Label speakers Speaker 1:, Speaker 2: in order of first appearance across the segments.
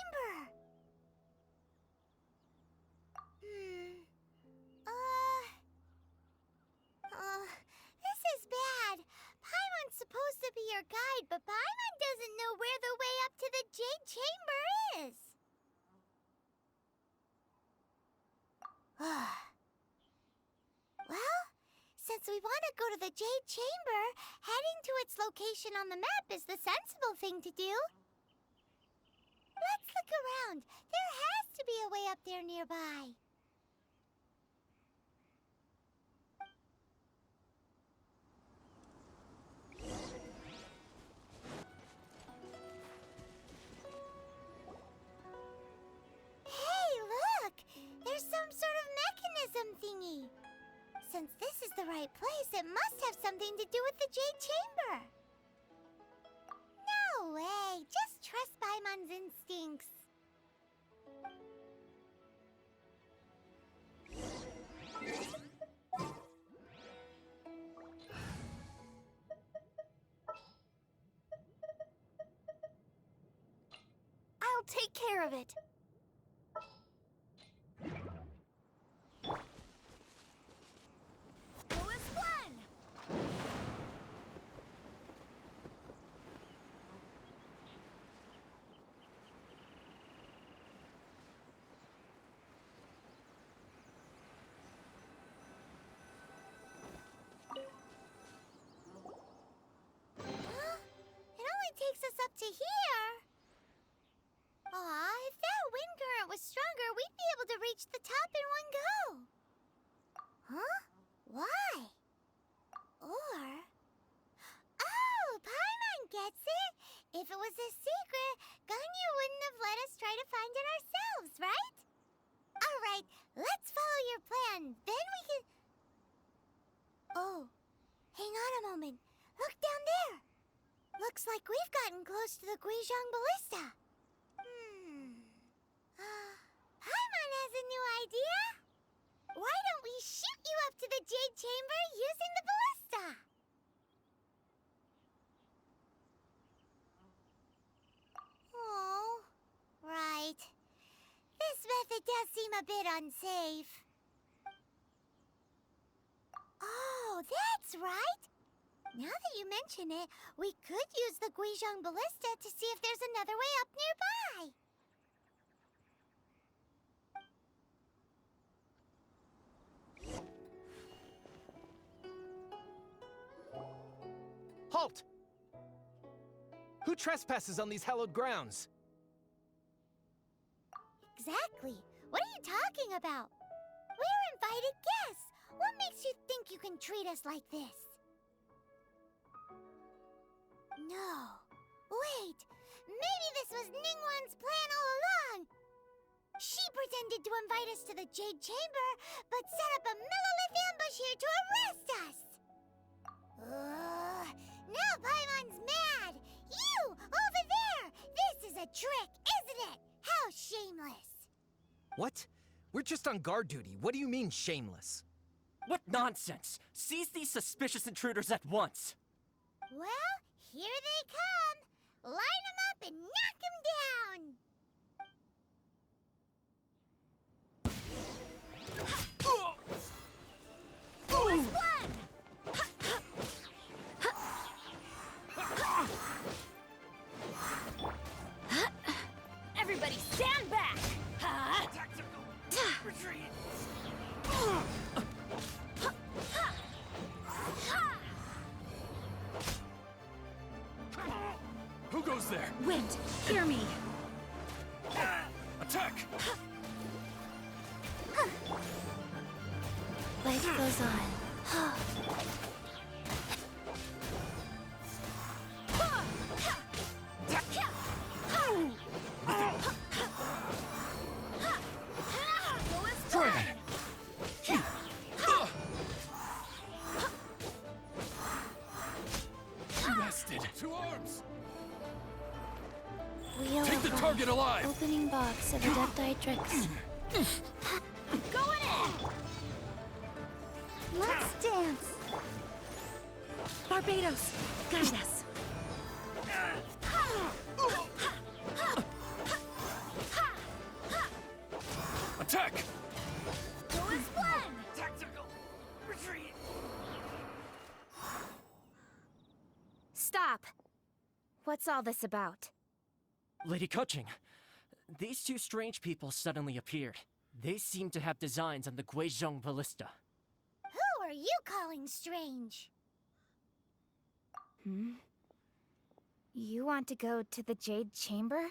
Speaker 1: chamber. This is bad. Paimon's supposed to be your guide, but Paimon doesn't know where the way up to the Jade Chamber is. Well, since we want to go to the Jade Chamber, heading to its location on the map is the sensible thing to do. Let's look around. There has to be a way up there nearby. Hey, look! There's some sort of mechanism thingy. Since this is the right place, it must have something to do with the Jade Chamber. No way! Just trust Paimon's instincts. I'll take care of it. Takes us up to here. Aw, if that wind current was stronger, we'd be able to reach the top in one go. Huh? Why? Or... Oh, Paimon gets it! If it was a secret, Ganyu wouldn't have let us try to find it ourselves, right? Alright, let's follow your plan. Then we can... Oh, hang on a moment. Look down there. Looks like we've gotten close to the Guizhong Ballista. Paimon has a new idea. Why don't we shoot you up to the Jade Chamber using the ballista? Oh, right. This method does seem a bit unsafe. Oh, that's right. Now that you mention it, we could use the Guizhong Ballista to see if there's another way up nearby.
Speaker 2: Halt! Who trespasses on these hallowed grounds?
Speaker 1: Exactly. What are you talking about? We're invited guests. What makes you think you can treat us like this? No. Wait. Maybe this was Ningguang's plan all along. She pretended to invite us to the Jade Chamber, but set up a millilith ambush here to arrest us. Now Paimon's mad. You, over there. This is a trick, isn't it? How shameless.
Speaker 2: What? We're just on guard duty. What do you mean, shameless?
Speaker 3: What nonsense! Seize these suspicious intruders at once!
Speaker 1: Well, here they come! Line them up and knock them down! Who is one?
Speaker 4: Everybody stand back!
Speaker 2: Retreat! Who goes there?
Speaker 4: Wind, hear me!
Speaker 2: Attack!
Speaker 4: Life goes on.
Speaker 2: Try that! Rested. Two arms!
Speaker 4: Wheel
Speaker 2: Take the
Speaker 4: of
Speaker 2: target alive!
Speaker 4: Opening box of Adeptitrix.
Speaker 1: Going in! Let's dance!
Speaker 4: Barbados, guide us. What's all this about?
Speaker 3: Lady Kuching, these two strange people suddenly appeared. They seem to have designs on the Guizhong Ballista.
Speaker 1: Who are you calling strange?
Speaker 4: You want to go to the Jade Chamber?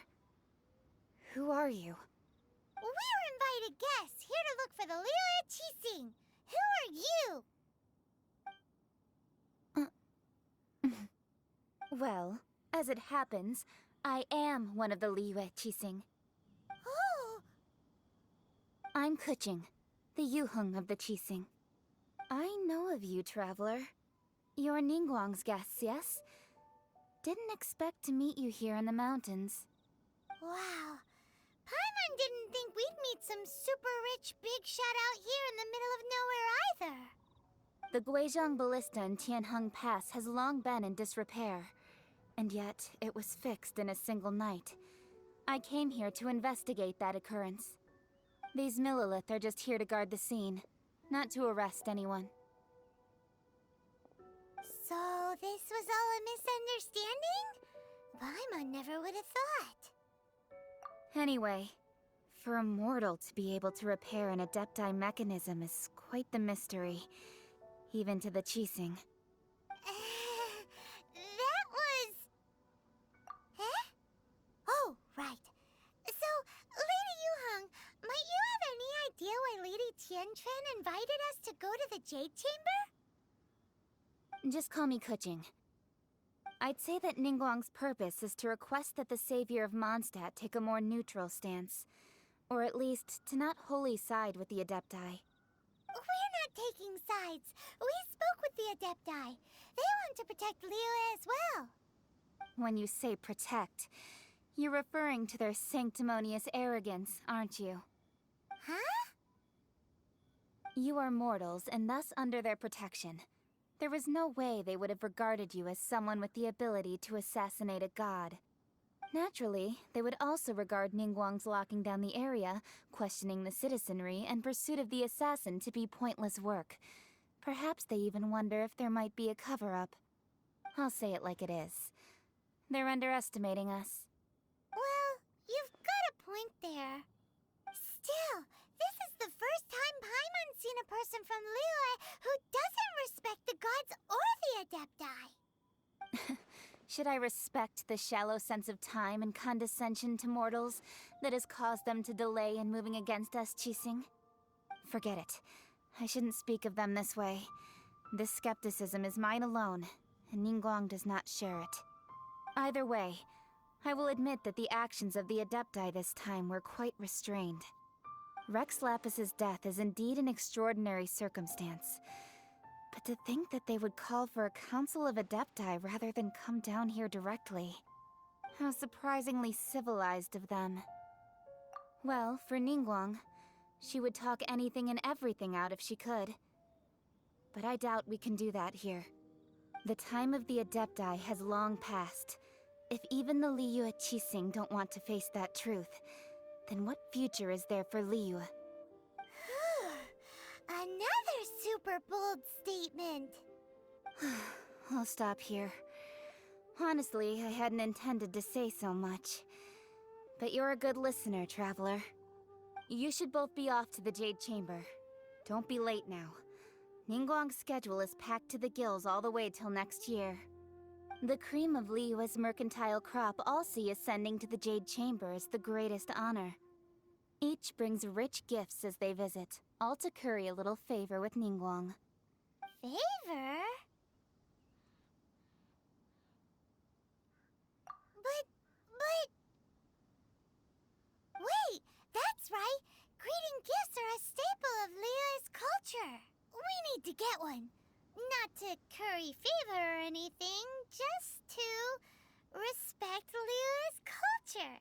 Speaker 4: Who are you?
Speaker 1: We're invited guests here to look for the Liyue Qixing. Who are you?
Speaker 4: Well, as it happens, I am one of the Liyue Qixing.
Speaker 1: Oh,
Speaker 4: I'm Kuching, the Yuheng of the Qixing. I know of you, traveler. You're Ningguang's guests, yes? Didn't expect to meet you here in the mountains.
Speaker 1: wow. Paimon didn't think we'd meet some super rich big shot out here in the middle of nowhere either.
Speaker 4: The Guizhong Ballista in Tianheng Pass has long been in disrepair, and yet it was fixed in a single night. I came here to investigate that occurrence. These Millilith are just here to guard the scene, not to arrest anyone.
Speaker 1: So this was all a misunderstanding? Paimon never would have thought.
Speaker 4: Anyway, for a mortal to be able to repair an Adepti mechanism is quite the mystery, even to the Qixing.
Speaker 1: That was... Eh? Oh, right. So, Lady Yuheng, might you have any idea why Lady Tianquan invited us to go to the Jade Chamber?
Speaker 4: Just call me Kuching. I'd say that Ningguang's purpose is to request that the savior of Mondstadt take a more neutral stance. Or at least, to not wholly side with the Adepti.
Speaker 1: We're not taking sides. We spoke with the Adepti. They want to protect Liyue as well.
Speaker 4: When you say protect, you're referring to their sanctimonious arrogance, aren't you?
Speaker 1: Huh?
Speaker 4: You are mortals, and thus under their protection. There was no way they would have regarded you as someone with the ability to assassinate a god. Naturally, they would also regard Ningguang's locking down the area, questioning the citizenry, and pursuit of the assassin to be pointless work. Perhaps they even wonder if there might be a cover-up. I'll say it like it is. They're underestimating us.
Speaker 1: Well, you've got a point there. Still, this is the first time Paimon's seen a person from Liyue who doesn't respect the gods or the Adepti.
Speaker 4: Should I respect the shallow sense of time and condescension to mortals that has caused them to delay in moving against us, Qixing? Forget it. I shouldn't speak of them this way. This skepticism is mine alone, and Ningguang does not share it. Either way, I will admit that the actions of the Adepti this time were quite restrained. Rex Lapis's death is indeed an extraordinary circumstance. But to think that they would call for a council of Adepti rather than come down here directly. How surprisingly civilized of them. Well, for Ningguang, she would talk anything and everything out if she could. But I doubt we can do that here. The time of the Adepti has long passed. If even the Liyue Qixing don't want to face that truth, then what future is there for Liyue?
Speaker 1: Another super bold statement.
Speaker 4: I'll stop here. Honestly, I hadn't intended to say so much. But you're a good listener, traveler. You should both be off to the Jade Chamber. Don't be late now. Ningguang's schedule is packed to the gills all the way till next year. The cream of Liyue's mercantile crop all see ascending to the Jade Chamber as the greatest honor. Each brings rich gifts as they visit, all to curry a little favor with Ningguang.
Speaker 1: Favor? But... Wait, that's right! Greeting gifts are a staple of Liyue's culture. We need to get one. Not to curry favor or anything, just to respect Liyue's culture.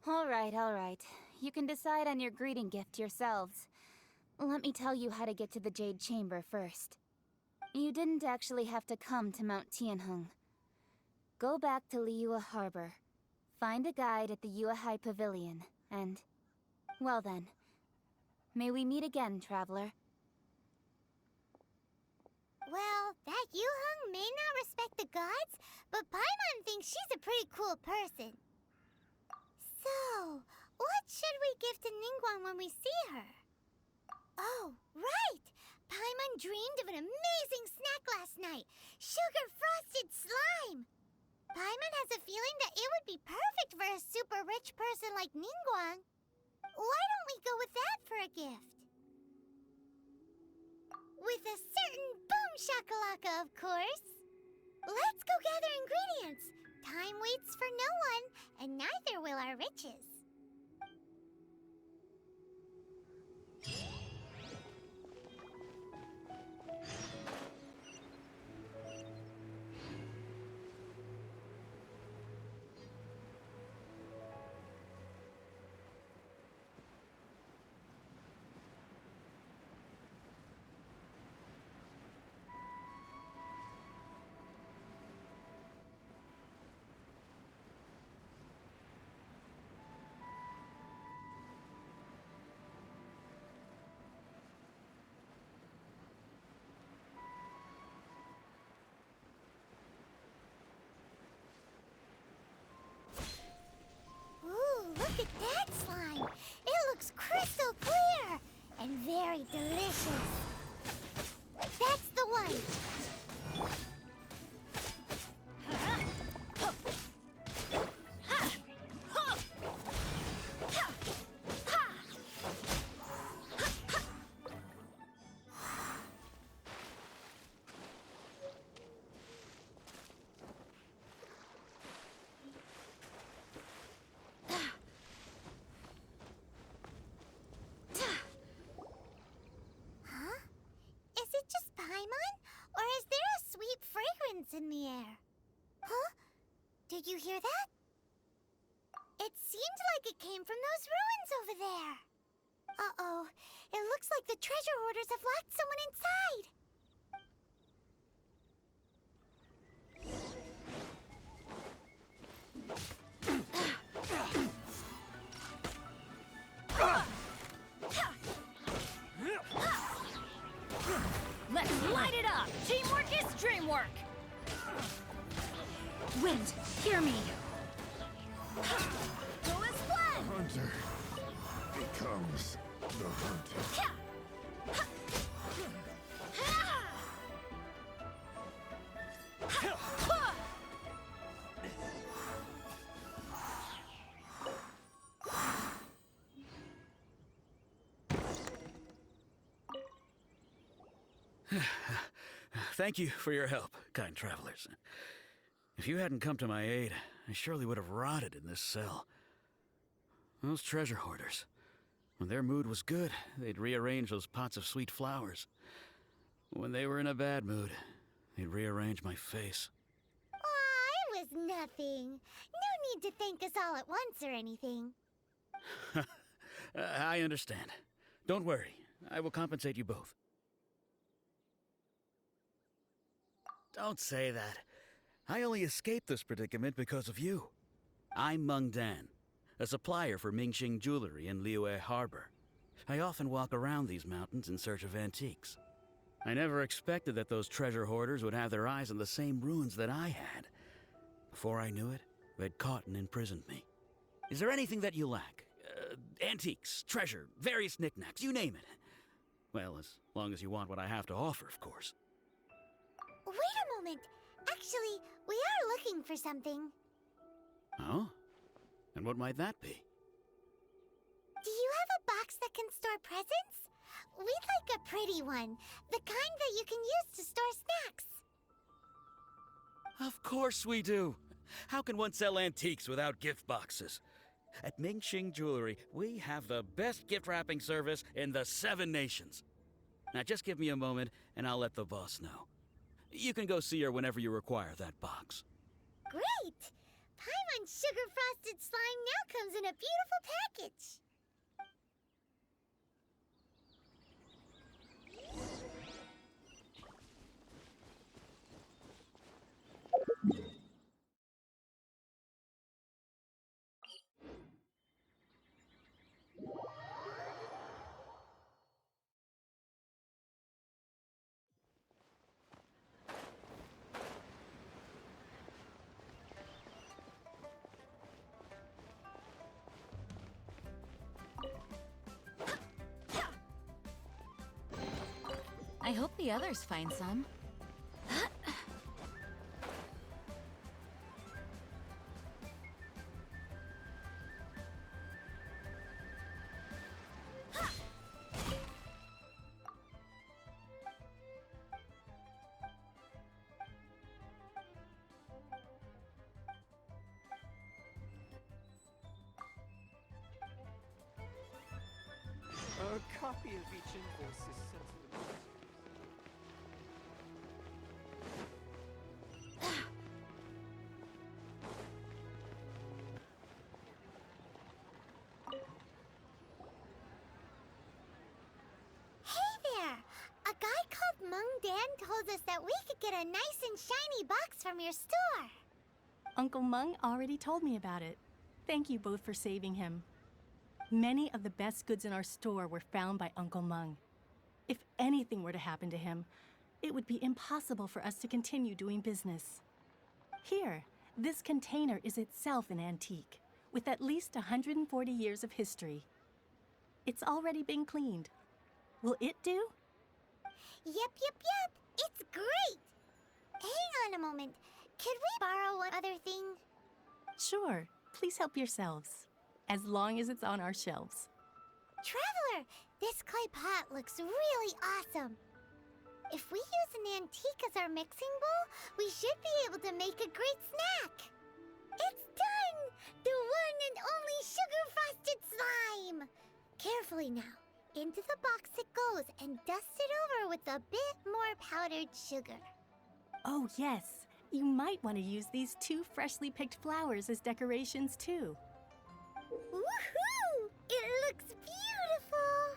Speaker 4: All right. You can decide on your greeting gift yourselves. Let me tell you how to get to the Jade Chamber first. You didn't actually have to come to Mount Tianheng. Go back to Liyue Harbor. Find a guide at the Yuehai Pavilion, and... well then. May we meet again, traveler.
Speaker 1: Well, that Yu-Hung may not respect the gods, but Paimon thinks she's a pretty cool person. So, what should we give to Ningguang when we see her? Oh, right! Paimon dreamed of an amazing snack last night. Sugar-frosted slime! Paimon has a feeling that it would be perfect for a super rich person like Ningguang. Why don't we go with that for a gift? With a certain boom shakalaka, of course. Let's go gather ingredients. Time waits for no one, and neither will our riches. Ooh, look at that slime! It looks crystal clear and very delicious. That's the one! Huh? Is it just Paimon? Or is there a sweet fragrance in the air? Huh? Did you hear that? It seemed like it came from those ruins over there. Uh-oh. It looks like the treasure hoarders have locked someone inside.
Speaker 5: Let's light it up! Teamwork is dreamwork! Wind, hear me! Go as planned!
Speaker 6: Hunter becomes the hunted.
Speaker 7: Thank you for your help, kind travelers. If you hadn't come to my aid, I surely would have rotted in this cell. Those treasure hoarders, when their mood was good, they'd rearrange those pots of sweet flowers. When they were in a bad mood, they'd rearrange my face.
Speaker 1: Aw, it was nothing. No need to thank us all at once or anything.
Speaker 7: I understand. Don't worry, I will compensate you both. Don't say that. I only escaped this predicament because of you. I'm Meng Dan, a supplier for Mingxing jewelry in Liyue Harbor. I often walk around these mountains in search of antiques. I never expected that those treasure hoarders would have their eyes on the same ruins that I had. Before I knew it, they'd caught and imprisoned me. Is there anything that you lack? Antiques, treasure, various knickknacks, you name it. Well, as long as you want what I have to offer, of course.
Speaker 1: Wait a moment. Actually, we are looking for something.
Speaker 7: Oh? And what might that be?
Speaker 1: Do you have a box that can store presents? We'd like a pretty one. The kind that you can use to store snacks.
Speaker 7: Of course we do. How can one sell antiques without gift boxes? At Mingxing Jewelry, we have the best gift wrapping service in the 7 nations. Now just give me a moment and I'll let the boss know. You can go see her whenever you require that box.
Speaker 1: Great! Paimon's sugar-frosted slime now comes in a beautiful package.
Speaker 5: I hope the others find some.
Speaker 3: A copy of each invoice is sent to the...
Speaker 1: Hey there! A guy called Mung Dan told us that we could get a nice and shiny box from your store.
Speaker 8: Uncle Mung already told me about it. Thank you both for saving him. Many of the best goods in our store were found by Uncle Mung. If anything were to happen to him, it would be impossible for us to continue doing business. Here, this container is itself an antique, with at least 140 years of history. It's already been cleaned. Will it do?
Speaker 1: Yep. It's great! Hang on a moment. Could we borrow one other thing?
Speaker 8: Sure, please help yourselves, as long as it's on our shelves.
Speaker 1: Traveler, this clay pot looks really awesome. If we use an antique as our mixing bowl, we should be able to make a great snack. It's done! The one and only sugar-frosted slime! Carefully now. Into the box it goes and dust it over with a bit more powdered sugar.
Speaker 8: Oh yes, you might want to use these 2 freshly picked flowers as decorations too.
Speaker 1: Woohoo! It looks beautiful!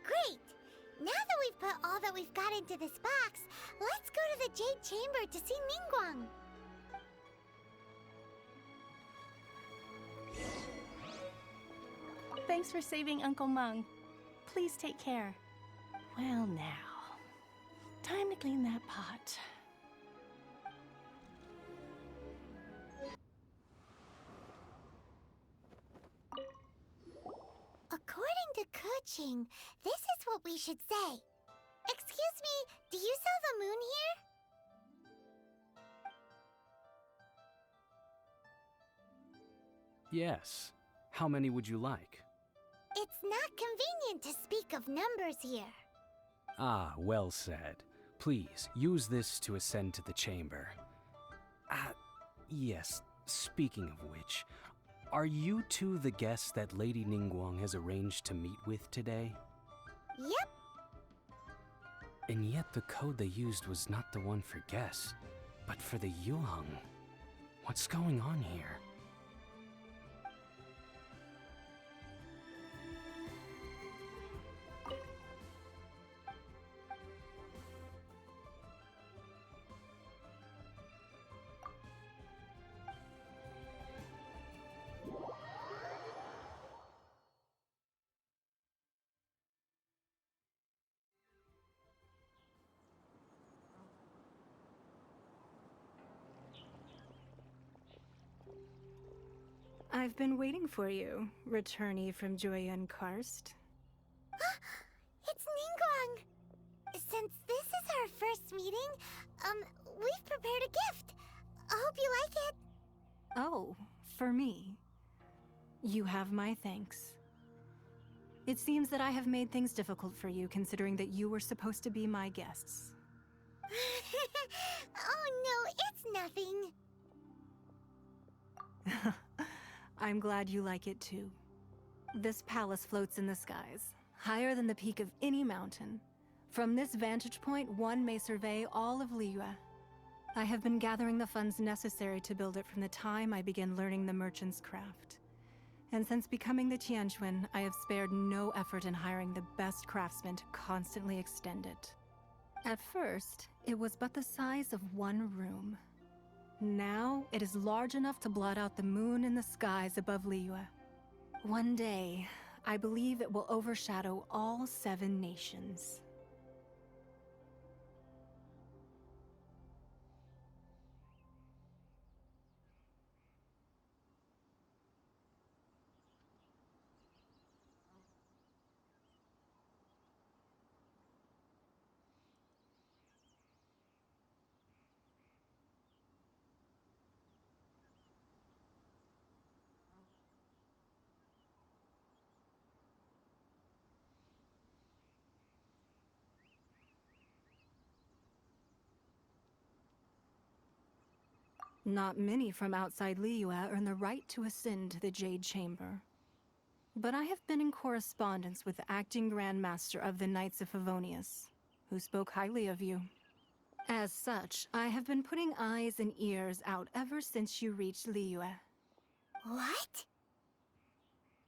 Speaker 1: Great! Now that we've put all that we've got into this box, let's go to the Jade Chamber to see Ningguang.
Speaker 8: Thanks for saving Uncle Mung. Please take care. Well now, time to clean that pot.
Speaker 1: According to Kuching, this is what we should say. Excuse me, do you sell the moon here?
Speaker 9: Yes. How many would you like?
Speaker 1: It's not convenient to speak of numbers here.
Speaker 9: Ah, well said. Please, use this to ascend to the chamber. Yes, speaking of which, are you two the guests that Lady Ningguang has arranged to meet with today?
Speaker 1: Yep.
Speaker 9: And yet the code they used was not the one for guests, but for the Yuheng. What's going on here?
Speaker 10: I've been waiting for you, returnee from Joyun Karst.
Speaker 1: It's Ningguang! Since this is our first meeting, we've prepared a gift. I hope you like it.
Speaker 10: Oh, for me. You have my thanks. It seems that I have made things difficult for you, considering that you were supposed to be my guests.
Speaker 1: Oh no, it's nothing.
Speaker 10: I'm glad you like it too. This palace floats in the skies, higher than the peak of any mountain. From this vantage point, one may survey all of Liyue. I have been gathering the funds necessary to build it from the time I began learning the merchant's craft. And since becoming the Tianquan, I have spared no effort in hiring the best craftsmen to constantly extend it. At first, it was but the size of one room. Now, it is large enough to blot out the moon in the skies above Liyue. One day, I believe it will overshadow all 7 nations. Not many from outside Liyue earn the right to ascend to the Jade Chamber. But I have been in correspondence with the acting Grand Master of the Knights of Favonius, who spoke highly of you. As such, I have been putting eyes and ears out ever since you reached Liyue.
Speaker 1: What?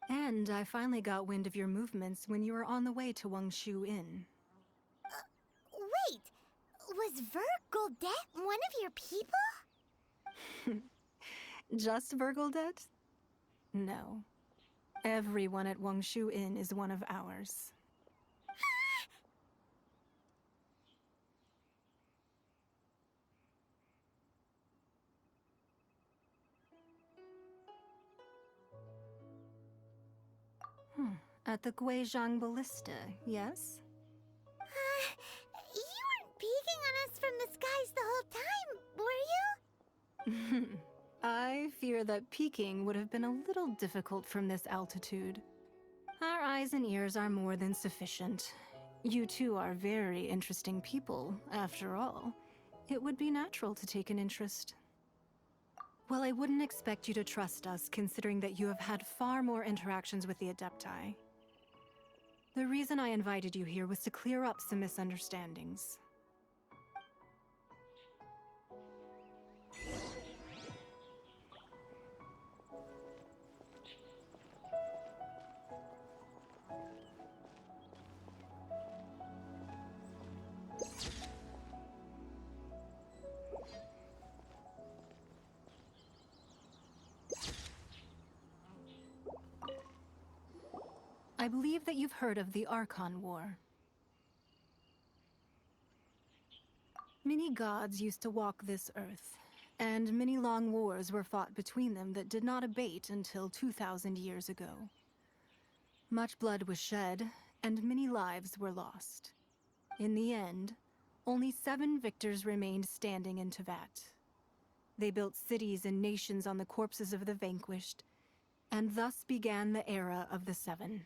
Speaker 10: And I finally got wind of your movements when you were on the way to Wangshu Inn.
Speaker 1: Wait, was Vergoldet one of your people?
Speaker 10: Just Vergoldet? No. Everyone at Wangshu Inn is one of ours. At the Guizhang Ballista, yes?
Speaker 1: You weren't peeking on us from the skies the whole time, were you?
Speaker 10: I fear that peeking would have been a little difficult from this altitude. Our eyes and ears are more than sufficient. You two are very interesting people, after all. It would be natural to take an interest. Well, I wouldn't expect you to trust us, considering that you have had far more interactions with the Adepti. The reason I invited you here was to clear up some misunderstandings. I believe that you've heard of the Archon War. Many gods used to walk this earth, and many long wars were fought between them that did not abate until 2,000 years ago. Much blood was shed, and many lives were lost. In the end, only 7 victors remained standing in Tevat. They built cities and nations on the corpses of the vanquished, and thus began the era of the 7.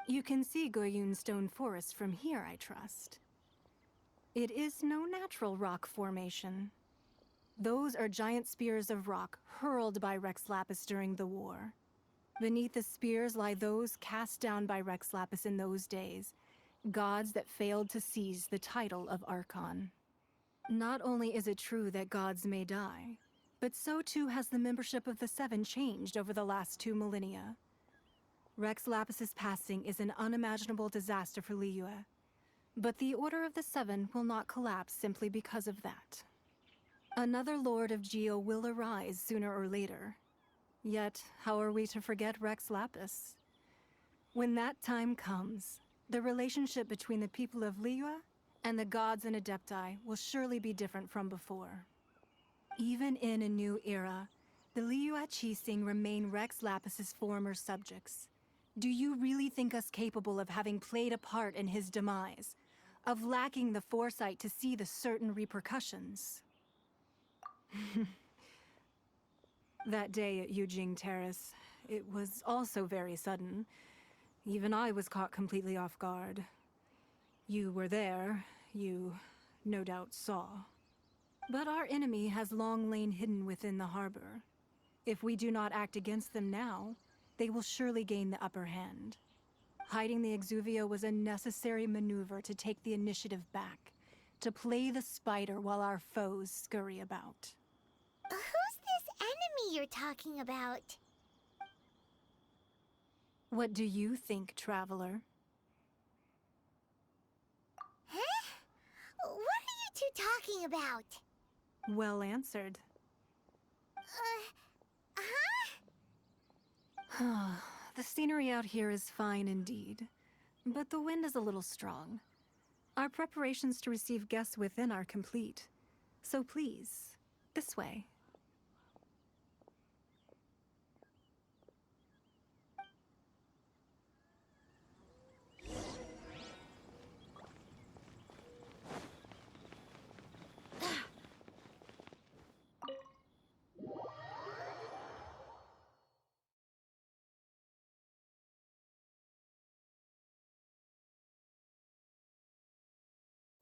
Speaker 10: You can see Goyun Stone Forest from here, I trust. It is no natural rock formation. Those are giant spears of rock hurled by Rex Lapis during the war. Beneath the spears lie those cast down by Rex Lapis in those days, gods that failed to seize the title of Archon. Not only is it true that gods may die, but so too has the membership of the 7 changed over the last 2 millennia. Rex Lapis's passing is an unimaginable disaster for Liyue, but the Order of the 7 will not collapse simply because of that. Another Lord of Geo will arise sooner or later. Yet, how are we to forget Rex Lapis? When that time comes, the relationship between the people of Liyue and the gods and Adepti will surely be different from before. Even in a new era, the Liyue Qixing remain Rex Lapis's former subjects. Do you really think us capable of having played a part in his demise? Of lacking the foresight to see the certain repercussions? That day at Yujing Terrace, it was also very sudden. Even I was caught completely off guard. You were there, you no doubt saw. But our enemy has long lain hidden within the harbor. If we do not act against them now, they will surely gain the upper hand. Hiding the Exuvio was a necessary maneuver to take the initiative back, to play the spider while our foes scurry about.
Speaker 1: Who's this enemy you're talking about?
Speaker 10: What do you think, Traveler?
Speaker 1: Huh? What are you two talking about?
Speaker 10: Well answered. The scenery out here is fine indeed, but the wind is a little strong. Our preparations to receive guests within are complete, so please, this way.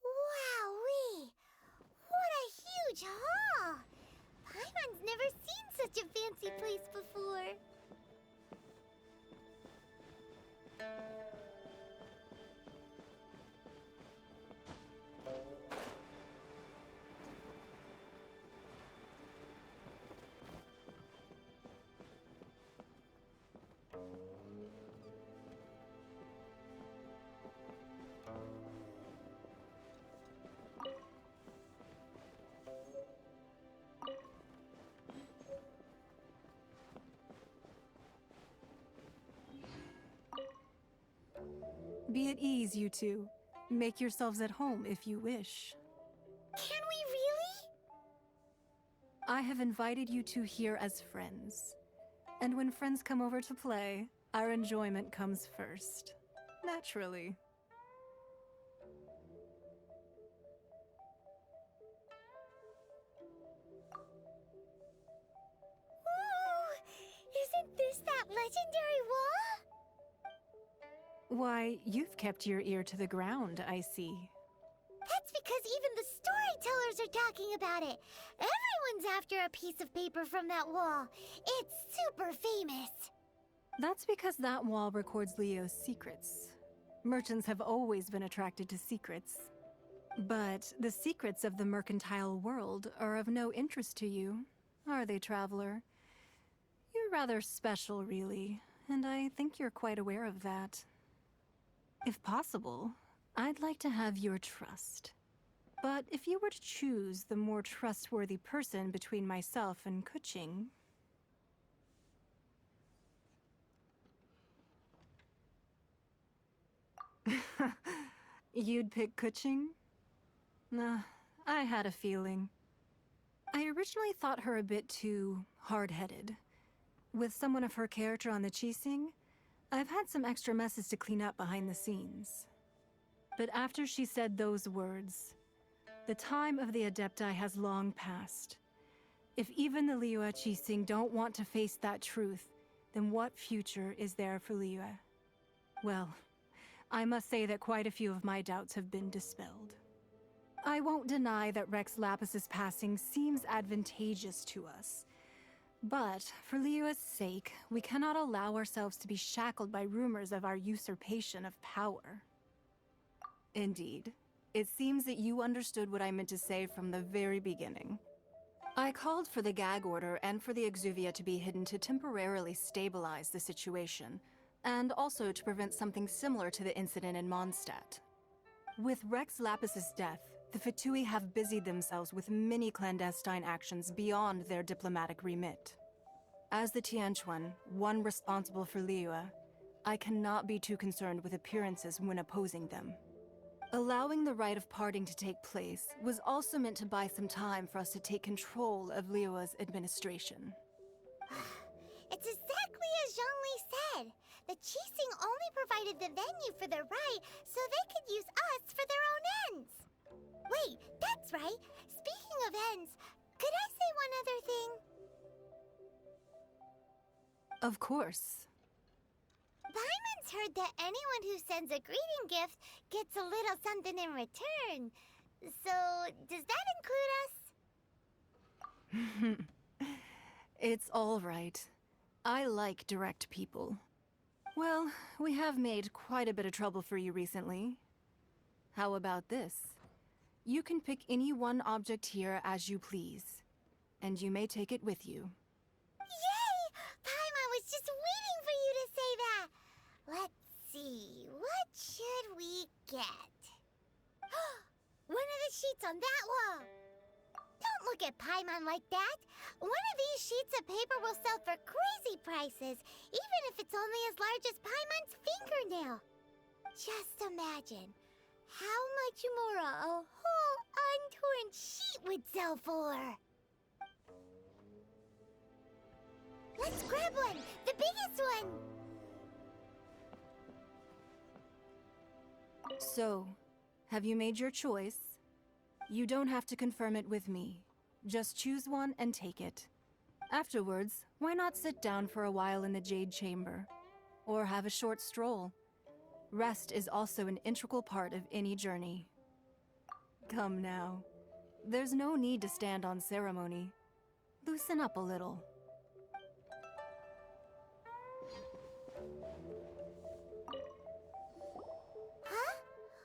Speaker 1: Wowee! What a huge hall!
Speaker 10: Be at ease, you two. Make yourselves at home if you wish.
Speaker 1: Can we really?
Speaker 10: I have invited you two here as friends. And when friends come over to play, our enjoyment comes first. Naturally.
Speaker 1: Ooh, isn't this that legendary wall?
Speaker 10: Why, you've kept your ear to the ground, I see.
Speaker 1: That's because even the storytellers are talking about it. Everyone's after a piece of paper from that wall. It's super famous.
Speaker 10: That's because that wall records Leo's secrets. Merchants have always been attracted to secrets. But the secrets of the mercantile world are of no interest to you, are they, traveler? You're rather special, really, and I think you're quite aware of that. If possible, I'd like to have your trust. But if you were to choose the more trustworthy person between myself and Kuching... You'd pick Kuching? Nah, I had a feeling. I originally thought her a bit too hard-headed. With someone of her character on the Qixing, I've had some extra messes to clean up behind the scenes. But after she said those words, the time of the Adepti has long passed. If even the Liyue Qixing don't want to face that truth, then what future is there for Liyue? Well, I must say that quite a few of my doubts have been dispelled. I won't deny that Rex Lapis's passing seems advantageous to us. But for Liyue's sake, we cannot allow ourselves to be shackled by rumors of our usurpation of power. Indeed. It seems that you understood what I meant to say from the very beginning. I called for the gag order and for the Exuvia to be hidden to temporarily stabilize the situation, and also to prevent something similar to the incident in Mondstadt. With Rex Lapis's death, the Fatui have busied themselves with many clandestine actions beyond their diplomatic remit. As the Tianquan, one responsible for Liyue, I cannot be too concerned with appearances when opposing them. Allowing the rite of parting to take place was also meant to buy some time for us to take control of Liyue's administration.
Speaker 1: It's exactly as Zhongli said. The Qixing only provided the venue for their rite so they could use us for their own ends. Wait, that's right. Speaking of ends, could I say one other thing?
Speaker 10: Of course.
Speaker 1: Paimon's heard that anyone who sends a greeting gift gets a little something in return. So, does that include us?
Speaker 10: It's all right. I like direct people. Well, we have made quite a bit of trouble for you recently. How about this? You can pick any one object here as you please, and you may take it with you.
Speaker 1: Yay! Paimon was just waiting for you to say that. Let's see, what should we get? One of the sheets on that wall. Don't look at Paimon like that. One of these sheets of paper will sell for crazy prices, even if it's only as large as Paimon's fingernail. Just imagine how much more a whole untorn sheet would sell for. Let's grab one, the biggest one.
Speaker 10: So, have you made your choice? You don't have to confirm it with me. Just choose one and take it. Afterwards, why not sit down for a while in the Jade Chamber? Or have a short stroll? Rest is also an integral part of any journey. Come now. There's no need to stand on ceremony. Loosen up a little.
Speaker 1: Huh?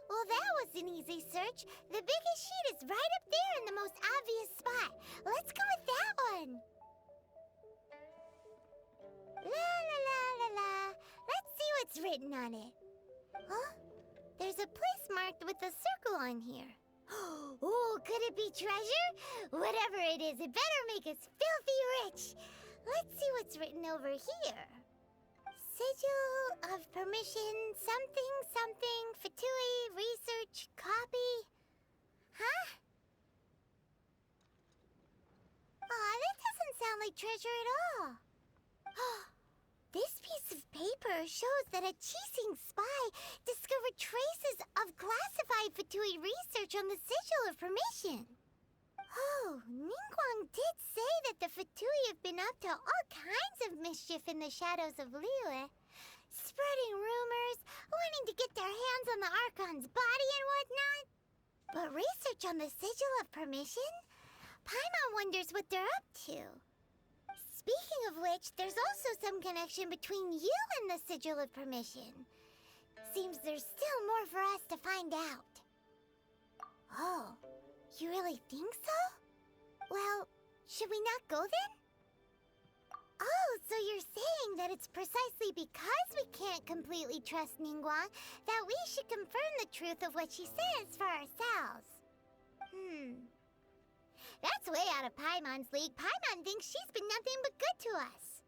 Speaker 1: Well, that was an easy search. The biggest sheet is right up there in the most obvious spot. Let's go with that one. La la la la la. Let's see what's written on it. Huh? There's a place marked with a circle on here. Oh, could it be treasure? Whatever it is, it better make us filthy rich. Let's see what's written over here. Sigil of permission, something, Fatui, research, copy. Huh? Aw, that doesn't sound like treasure at all. This piece of paper shows that a Qixing spy discovered traces of classified Fatui research on the Sigil of Permission. Oh, Ningguang did say that the Fatui have been up to all kinds of mischief in the shadows of Liyue. Spreading rumors, wanting to get their hands on the Archon's body and whatnot. But research on the Sigil of Permission? Paimon wonders what they're up to. Speaking of which, there's also some connection between you and the Sigil of Permission. Seems there's still more for us to find out. Oh, you really think so? Well, should we not go then? Oh, so you're saying that it's precisely because we can't completely trust Ningguang that we should confirm the truth of what she says for ourselves. That's way out of Paimon's league. Paimon thinks she's been nothing but good to us.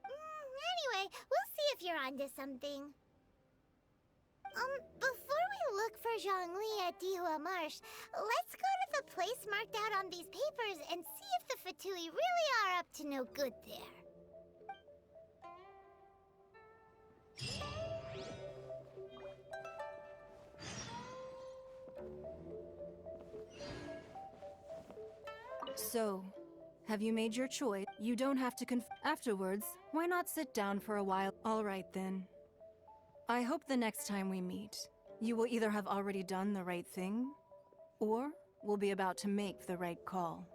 Speaker 1: Anyway, we'll see if you're onto something. Before we look for Zhongli at Dihua Marsh, let's go to the place marked out on these papers and see if the Fatui really are up to no good there.
Speaker 10: So, have you made your choice? You don't have to afterwards. Why not sit down for a while? All right then. I hope the next time we meet, you will either have already done the right thing, or will be about to make the right call.